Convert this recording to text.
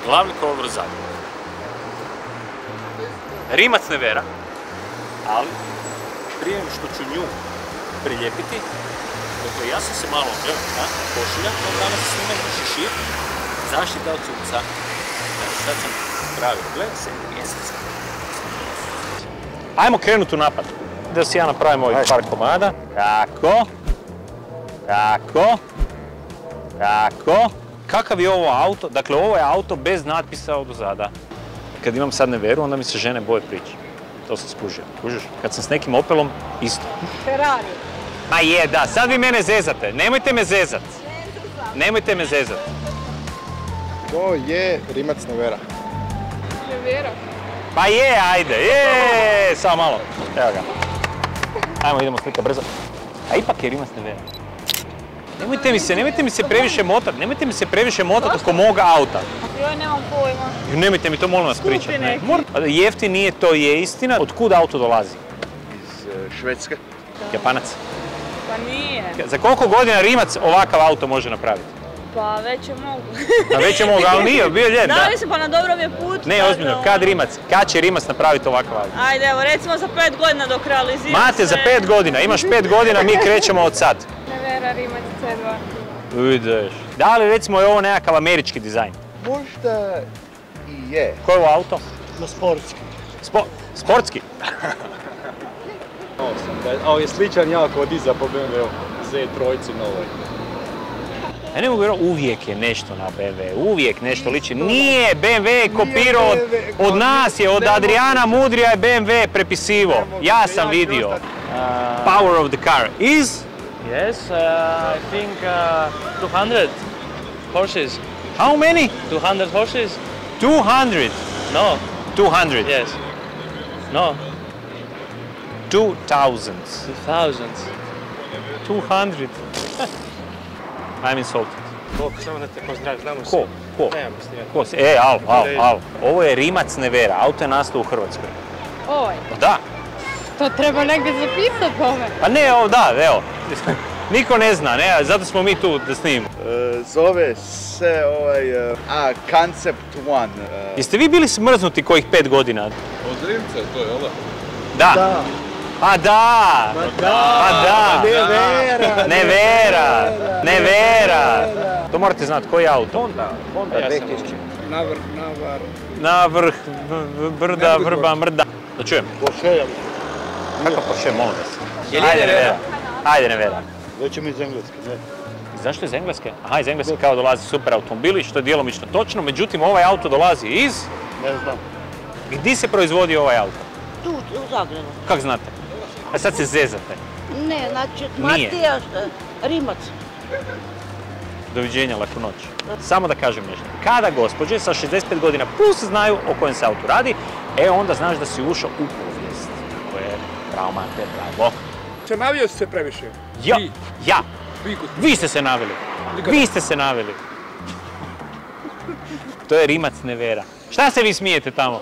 Glavni kolodvor Zagreb. Rimac Nevera, ali prije nego što ću nju prilijepiti, dakle ja sam se malo pošilja, od danas snimam šešir, zaštita od sunca. Sad sam pravio gled, 7 mjeseca. Ajmo krenuti u napad. Da si ja napravim ovih par komada. Tako. Tako. Tako. Kakav je ovo auto? Dakle, ovo je auto bez natpisa odozada. Kad imam sad Neveru, onda mi se žene boje prići. To sam skužio. Kužiš? Kad sam s nekim Opelom, isto. Ferrari. Ma je, da. Sad vi mene zezate. Nemojte me zezat. Nemojte me zezat. To je Rimac Nevera. Nevera. Pa je, ajde. Je, samo malo. Evo ga. Ajmo, idemo slika brzo. A ipak je Rimac Nevera. Nemojte mi se previše motat oko moga auta. Joj, nemam pojma. Nemojte mi to molim vas pričati. Jeftin nije, to je istina. Otkud auto dolazi? Iz Švedske. Japanac. Pa nije. Za koliko godina Rimac ovakav auto može napraviti? Pa već je mogu. Pa već je mogu, ali nije, bio lijep, da. Da, mislim, pa na dobrom je put. Ne, ozbiljno, kad će Rimac napraviti ovakav auto? Ajde, evo, recimo za 5 godina dok realiziraš. Mate, za 5 godina, imaš 5 godina, mi krećemo od sad. Nevera, Rimac, C2. Vidiš. Da li recimo je ovo nekakav američki dizajn? Možda i je. Ko je ovo auto? Sportski. Sportski? Ali je sličan jako od iza po BMW-u, Z3 novoj. Ja ne mogu vjerovati, uvijek je nešto na BMW, uvijek nešto liči. Nije, BMW je kopirao od nas, je od Adriana Mudrija je BMW prepisivo. Ja sam vidio. Power of the car is? Yes, I think 200 horses. How many? 200 horses? 200. No. 200. Yes. No. 2000. 2000. 200. I'm insulted. Bog, samo da te pozdravim, znamo se. Ko? Nemam mislim. Ko si? Al. Ovo je Rimac Nevera, auto je nastao u Hrvatskoj. Oj, Pa da. to treba negdje zapisati ove. Pa ne, evo. Niko ne zna, ne, zato smo mi tu da snimimo. Zove se Concept One. Jeste vi bili smrznuti kojih 5 godina? Od Rimca je to, jel da? Da. Pa da. Nevera. To morate znati, koji je auto? Honda 2000. Na vrh brda, vrba, mrda. Da čujem. Porsche. Kako Porsche, molim vas? Ajde Nevera. Doćemo iz Engleske, ne? Zašto iz Engleske? Aha, iz Engleske kao dolazi super automobili, što je djelomično točno, međutim ovaj auto dolazi iz... Ne znam. Gdje se proizvodi ovaj auto? Tu, u Zagrebu. Kako znate? A sad se zezate. Ne, znači, Matija Rimac. Doviđenja, laku noć. Samo da kažem nešto. Kada gospođe sa 65 godina plus znaju o kojem se autu radi, onda znaš da si ušao u povijest. To je bravo, mate, bravo. Navio si se previše. Ja. Vi ste se naveli. To je Rimac Nevera. Šta se vi smijete tamo?